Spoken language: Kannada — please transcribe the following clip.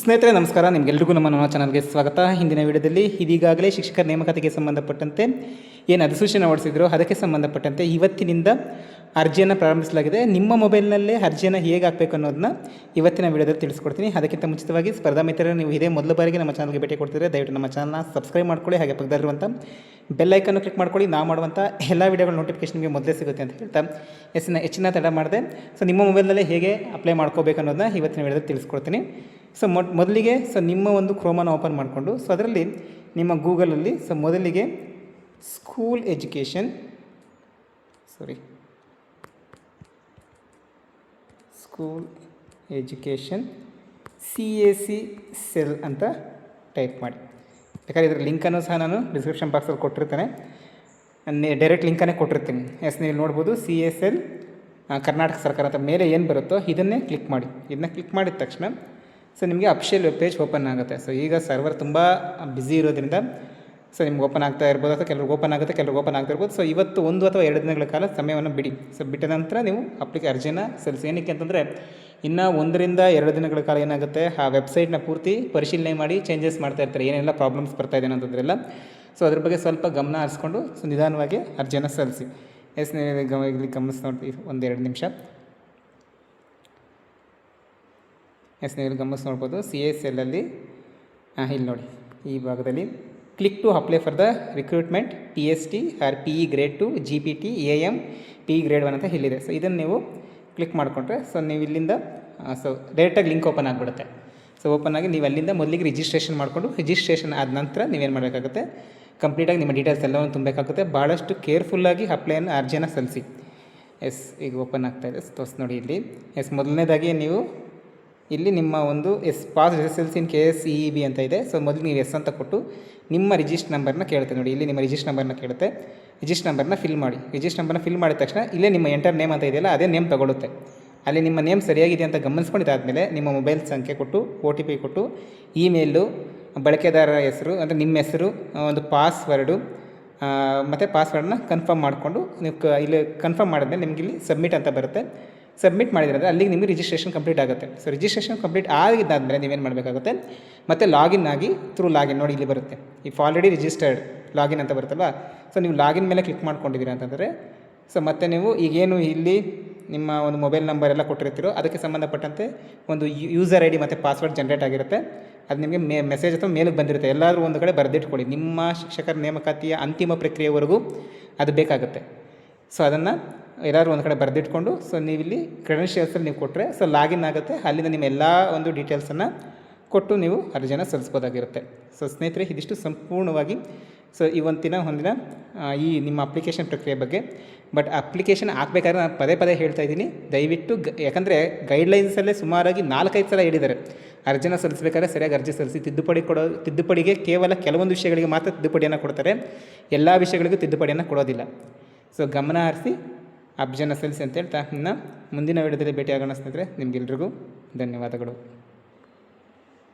ಸ್ನೇಹಿತರೆ ನಮಸ್ಕಾರ, ನಿಮಗೆಲ್ಲರಿಗೂ ನಮ್ಮ ಚಾನಲ್ಗೆ ಸ್ವಾಗತ. ಹಿಂದಿನ ವಿಡಿಯೋದಲ್ಲಿ ಇದೀಗಾಗಲೇ ಶಿಕ್ಷಕರ ನೇಮಕಾತಿಗೆ ಸಂಬಂಧಪಟ್ಟಂತೆ ಏನು ಅಧಿಸೂಚನೆ ಹೊರಡಿಸಿದ್ರು ಅದಕ್ಕೆ ಸಂಬಂಧಪಟ್ಟಂತೆ ಇವತ್ತಿನಿಂದ ಅರ್ಜಿಯನ್ನು ಪ್ರಾರಂಭಿಸಲಾಗಿದೆ. ನಿಮ್ಮ ಮೊಬೈಲ್ನಲ್ಲೇ ಅರ್ಜಿಯನ್ನು ಹೇಗೆ ಹಾಕಬೇಕು ಅನ್ನೋದನ್ನ ಇವತ್ತಿನ ವಿಡಿಯೋದಲ್ಲಿ ತಿಳಿಸ್ಕೊಡ್ತೀನಿ. ಅದಕ್ಕಿಂತ ಮುಂಚಿತವಾಗಿ ಸ್ಪರ್ಧಾ ಮಿತ್ರರು ನೀವು ಇದೇ ಮೊದಲ ಬಾರಿಗೆ ನಮ್ಮ ಚಾನಲ್ಗೆ ಭೇಟಿ ಕೊಡ್ತಿದ್ರೆ ದಯವಿಟ್ಟು ನಮ್ಮ ಚಾನಲ್ನ ಸಬ್ಸ್ಕ್ರೈಬ್ ಮಾಡ್ಕೊಳ್ಳಿ. ಹಾಗೆ ಪಕ್ಕದಲ್ಲಿರುವಂಥ ಬೆಲ್ ಐಕನ್ನು ಕ್ಲಿಕ್ ಮಾಡ್ಕೊಳ್ಳಿ. ನಾವು ಮಾಡುವಂಥ ಎಲ್ಲ ವಿಡಿಯೋಗಳ ನೋಟಿಫಿಕೇಷನ್ ನಿಮಗೆ ಮೊದಲೇ ಸಿಗುತ್ತೆ ಅಂತ ಹೇಳ್ತಾ ಹೆಚ್ಚಿನ ತಡ ಮಾಡಿದೆ. ಸೊ ನಿಮ್ಮ ಮೊಬೈಲ್ನಲ್ಲೇ ಹೇಗೆ ಅಪ್ಲೈ ಮಾಡ್ಕೋಬೇಕು ಅನ್ನೋದನ್ನ ಇವತ್ತಿನ ವಿಡಿಯೋದಲ್ಲಿ ತಿಳಿಸ್ಕೊಡ್ತೀನಿ. ಸೊ ಮೊದಲಿಗೆ ನಿಮ್ಮ ಒಂದು ಕ್ರೋಮನ ಓಪನ್ ಮಾಡಿಕೊಂಡು ಅದರಲ್ಲಿ ನಿಮ್ಮ ಗೂಗಲಲ್ಲಿ ಮೊದಲಿಗೆ ಸ್ಕೂಲ್ ಎಜುಕೇಷನ್ CAC ಸೆಲ್ ಅಂತ ಟೈಪ್ ಮಾಡಿ. ಬೇಕಾದ್ರೆ ಇದರ ಲಿಂಕನ್ನು ಸಹ ನಾನು ಡಿಸ್ಕ್ರಿಪ್ಷನ್ ಬಾಕ್ಸಲ್ಲಿ ಕೊಟ್ಟಿರ್ತೇನೆ, ಡೈರೆಕ್ಟ್ ಲಿಂಕನ್ನೇ ಕೊಟ್ಟಿರ್ತೀನಿ. ನೀವು ನೋಡ್ಬೋದು CSL ಕರ್ನಾಟಕ ಸರ್ಕಾರ ಅಂತ ಮೇಲೆ ಏನು ಬರುತ್ತೋ ಇದನ್ನೇ ಕ್ಲಿಕ್ ಮಾಡಿ. ಇದನ್ನ ಕ್ಲಿಕ್ ಮಾಡಿದ ತಕ್ಷಣ ನಿಮಗೆ ಅಫಿಷಿಯಲ್ ವೆಬ್ ಪೇಜ್ ಓಪನ್ ಆಗುತ್ತೆ. ಈಗ ಸರ್ವರ್ ತುಂಬ ಬ್ಯುಸಿ ಇರೋದ್ರಿಂದ ನಿಮ್ಗೆ ಓಪನ್ ಆಗ್ತಾ ಇರ್ಬೋದು, ಅಥವಾ ಕೆಲವ್ರಿಗೆ ಓಪನ್ ಆಗುತ್ತೆ, ಕೆಲವ್ರಿಗೆ ಓಪನ್ ಆಗ್ತಾ ಇರ್ಬೋದು. ಇವತ್ತು 1 ಅಥವಾ 2 ದಿನಗಳ ಕಾಲ ಸಮಯವನ್ನು ಬಿಡಿ. ಬಿಟ್ಟ ನಂತರ ನೀವು ಅರ್ಜಿನ ಸಲ್ಲಿಸಿ. ಏನಕ್ಕೆ ಅಂತಂದರೆ ಇನ್ನು 1 ರಿಂದ 2 ದಿನಗಳ ಕಾಲ ಏನಾಗುತ್ತೆ, ಆ ವೆಬ್ಸೈಟ್ನ ಪೂರ್ತಿ ಪರಿಶೀಲನೆ ಮಾಡಿ ಚೇಂಜೆಸ್ ಮಾಡ್ತಾ ಇರ್ತಾರೆ, ಏನೆಲ್ಲ ಪ್ರಾಬ್ಲಮ್ಸ್ ಬರ್ತಾ ಇದೆ ಅನ್ನೋದ್ರೆಲ್ಲ. ಅದ್ರ ಬಗ್ಗೆ ಸ್ವಲ್ಪ ಗಮನ ಹರಿಸ್ಕೊಂಡು ನಿಧಾನವಾಗಿ ಅರ್ಜಿಯನ್ನು ಸಲ್ಲಿಸಿ. ಇಲ್ಲಿ ಗಮನಿಸಿ ನೋಡಿ, 1-2 ನಿಮಿಷ. ನೀವು ಗಮನಿಸಿ ನೋಡ್ಬೋದು, CSLಲ್ಲಿ ಇಲ್ಲಿ ನೋಡಿ, ಈ ಭಾಗದಲ್ಲಿ click to apply for the recruitment TST or PE grade 2 GPT AM PE grade 1 ಅಂತ ಇಲ್ಲಿದೆ. ಇದನ್ನು ನೀವು ಕ್ಲಿಕ್ ಮಾಡಿಕೊಂಡ್ರೆ ನೀವು ಇಲ್ಲಿಂದ ಡೈರೆಕ್ಟಾಗಿ ಲಿಂಕ್ ಓಪನ್ ಆಗಿಬಿಡುತ್ತೆ. ಓಪನ್ ಆಗಿ ನೀವು ಅಲ್ಲಿಂದ ಮೊದಲಿಗೆ ರಿಜಿಸ್ಟ್ರೇಷನ್ ಮಾಡಿಕೊಂಡು, ರಿಜಿಸ್ಟ್ರೇಷನ್ ಆದ ನಂತರ ನೀವೇನು ಮಾಡಬೇಕಾಗುತ್ತೆ, ಕಂಪ್ಲೀಟಾಗಿ ನಿಮ್ಮ ಡೀಟೇಲ್ಸ್ ಎಲ್ಲವನ್ನು ತುಂಬಬೇಕಾಗುತ್ತೆ. ಭಾಳಷ್ಟು ಕೇರ್ಫುಲ್ಲಾಗಿ ಅರ್ಜಿಯನ್ನು ಸಲ್ಲಿಸಿ. ಈಗ ಓಪನ್ ಆಗ್ತಾಯಿದೆ, ತೋರಿಸಿ ನೋಡಿ ಇಲ್ಲಿ. ಮೊದಲನೇದಾಗಿ ನೀವು ಇಲ್ಲಿ ನಿಮ್ಮ ಒಂದು ಪಾಸ್ SSLC ಇನ್ KS EEB ಅಂತ ಇದೆ. ಮೊದಲು ನೀವು ಅಂತ ಕೊಟ್ಟು ನಿಮ್ಮ ರಿಜಿಸ್ಟರ್ ನಂಬರ್ನ ಕೇಳುತ್ತೆ. ನೋಡಿ, ಇಲ್ಲಿ ನಿಮ್ಮ ರಿಜಿಸ್ಟರ್ ನಂಬರ್ನ ಕೇಳುತ್ತೆ. ರಿಜಿಸ್ಟರ್ ನಂಬರ್ನ ಫಿಲ್ ಮಾಡಿ. ರಿಜಿಸ್ಟರ್ ನಂಬರ್ನ ಫಿಲ್ ಮಾಡಿದ ತಕ್ಷಣ ಇಲ್ಲೇ ನಿಮ್ಮ ಎಂಟರ್ ನೇಮ್ ಅಂತ ಇದೆಯಲ್ಲ, ಅದೇ ನೇಮ್ ತಗೊಳುತ್ತೆ. ಅಲ್ಲಿ ನಿಮ್ಮ ನೇಮ್ ಸರಿಯಾಗಿದೆ ಅಂತ ಗಮನಿಸ್ಕೊಂಡಿದ್ದಾದಮೇಲೆ ನಿಮ್ಮ ಮೊಬೈಲ್ ಸಂಖ್ಯೆ ಕೊಟ್ಟು OTP ಕೊಟ್ಟು ಇಮೇಲು, ಬಳಕೆದಾರರ ಹೆಸರು ಅಂದರೆ ನಿಮ್ಮ ಹೆಸರು, ಒಂದು ಪಾಸ್ವರ್ಡು ಮತ್ತು ಪಾಸ್ವರ್ಡನ್ನ ಕನ್ಫರ್ಮ್ ಮಾಡಿಕೊಂಡು ನೀವು ಇಲ್ಲಿ ಕನ್ಫರ್ಮ್ ಮಾಡಿದ್ಮೇಲೆ ನಿಮಗೆ ಇಲ್ಲಿ ಸಬ್ಮಿಟ್ ಅಂತ ಬರುತ್ತೆ. ಸಬ್ಮಿಟ್ ಮಾಡಿದ್ರೆ ಅಲ್ಲಿಗೆ ನಿಮಗೆ ರಿಜಿಸ್ಟ್ರೇಷನ್ ಕಂಪ್ಲೀಟ್ ಆಗುತ್ತೆ. ರಿಜಿಸ್ಟ್ರೇಷನ್ ಕಂಪ್ಲೀಟ್ ಆಗಿದ್ದಾದಮೇಲೆ ನೀವೇನು ಮಾಡಬೇಕಾಗುತ್ತೆ, ಮತ್ತು ಲಾಗಿನ್ ಆಗಿ ಲಾಗಿನ್ ನೋಡಿ ಇಲ್ಲಿ ಬರುತ್ತೆ, ಇಫ್ ಆಲ್ರೆಡಿ ರಿಜಿಸ್ಟರ್ಡ್ ಲಾಗಿನ್ ಅಂತ ಬರುತ್ತಲ್ವ. ನೀವು ಲಾಗಿನ್ ಮೇಲೆ ಕ್ಲಿಕ್ ಮಾಡ್ಕೊಂಡಿದ್ದೀರಾ ಅಂತಂದರೆ ಮತ್ತು ನೀವು ಈಗೇನು ಇಲ್ಲಿ ನಿಮ್ಮ ಒಂದು ಮೊಬೈಲ್ ನಂಬರ್ ಎಲ್ಲ ಕೊಟ್ಟಿರ್ತೀರೋ ಅದಕ್ಕೆ ಸಂಬಂಧಪಟ್ಟಂತೆ ಒಂದು ಯೂಸರ್ ID ಮತ್ತು ಪಾಸ್ವರ್ಡ್ ಜನ್ರೇಟ್ ಆಗಿರುತ್ತೆ. ಅದು ನಿಮಗೆ ಮೆಸೇಜ್ ಅಥವಾ ಮೇಲಿಗೆ ಬಂದಿರುತ್ತೆ. ಎಲ್ಲಾದರೂ ಒಂದು ಕಡೆ ಬರೆದಿಟ್ಕೊಳ್ಳಿ, ನಿಮ್ಮ ಶಿಕ್ಷಕರ ನೇಮಕಾತಿಯ ಅಂತಿಮ ಪ್ರಕ್ರಿಯೆವರೆಗೂ ಅದು ಬೇಕಾಗುತ್ತೆ. ಅದನ್ನು ಎಲ್ಲರೂ ಒಂದು ಕಡೆ ಬರೆದಿಟ್ಕೊಂಡು ನೀವಿಲ್ಲಿ ಕ್ರೆಡೆನ್ಷಿಯಲ್ಸಲ್ಲಿ ನೀವು ಕೊಟ್ಟರೆ ಲಾಗಿನ್ ಆಗುತ್ತೆ. ಅಲ್ಲಿಂದ ನಿಮ್ಮ ಎಲ್ಲ ಒಂದು ಡೀಟೇಲ್ಸನ್ನು ಕೊಟ್ಟು ನೀವು ಅರ್ಜಿಯನ್ನು ಸಲ್ಲಿಸ್ಬೋದಾಗಿರುತ್ತೆ. ಸ್ನೇಹಿತರೆ, ಇದಿಷ್ಟು ಸಂಪೂರ್ಣವಾಗಿ ಇವತ್ತಿನ ಒಂದಿನ ಈ ನಿಮ್ಮ ಅಪ್ಲಿಕೇಶನ್ ಪ್ರಕ್ರಿಯೆ ಬಗ್ಗೆ. ಬಟ್ ಅಪ್ಲಿಕೇಶನ್ ಹಾಕಬೇಕಾದ್ರೆ ನಾನು ಪದೇ ಹೇಳ್ತಾ ಇದ್ದೀನಿ, ದಯವಿಟ್ಟು ಯಾಕಂದರೆ ಗೈಡ್ಲೈನ್ಸಲ್ಲೇ ಸುಮಾರಾಗಿ 4-5 ಸಲ ಹೇಳಿದ್ದಾರೆ ಅರ್ಜಿನ ಸಲ್ಲಿಸಬೇಕಾದ್ರೆ ಸರಿಯಾಗಿ ಅರ್ಜಿ ಸಲ್ಲಿಸಿ. ತಿದ್ದುಪಡಿಗೆ ಕೇವಲ ಕೆಲವೊಂದು ವಿಷಯಗಳಿಗೆ ಮಾತ್ರ ತಿದ್ದುಪಡಿಯನ್ನು ಕೊಡ್ತಾರೆ, ಎಲ್ಲ ವಿಷಯಗಳಿಗೂ ತಿದ್ದುಪಡಿಯನ್ನು ಕೊಡೋದಿಲ್ಲ. ಗಮನ ಹರಿಸಿ ಅರ್ಜಿಯನ್ನು ಸಲ್ಲಿಸಿ ಅಂತ ಹೇಳ್ತಾ ಮುಂದಿನ ವಿಡಿಯೋದಲ್ಲಿ ಭೇಟಿಯಾಗೋಣ ಸ್ನೇಹಿತರೆ. ನಿಮಗೆಲ್ರಿಗೂ ಧನ್ಯವಾದಗಳು.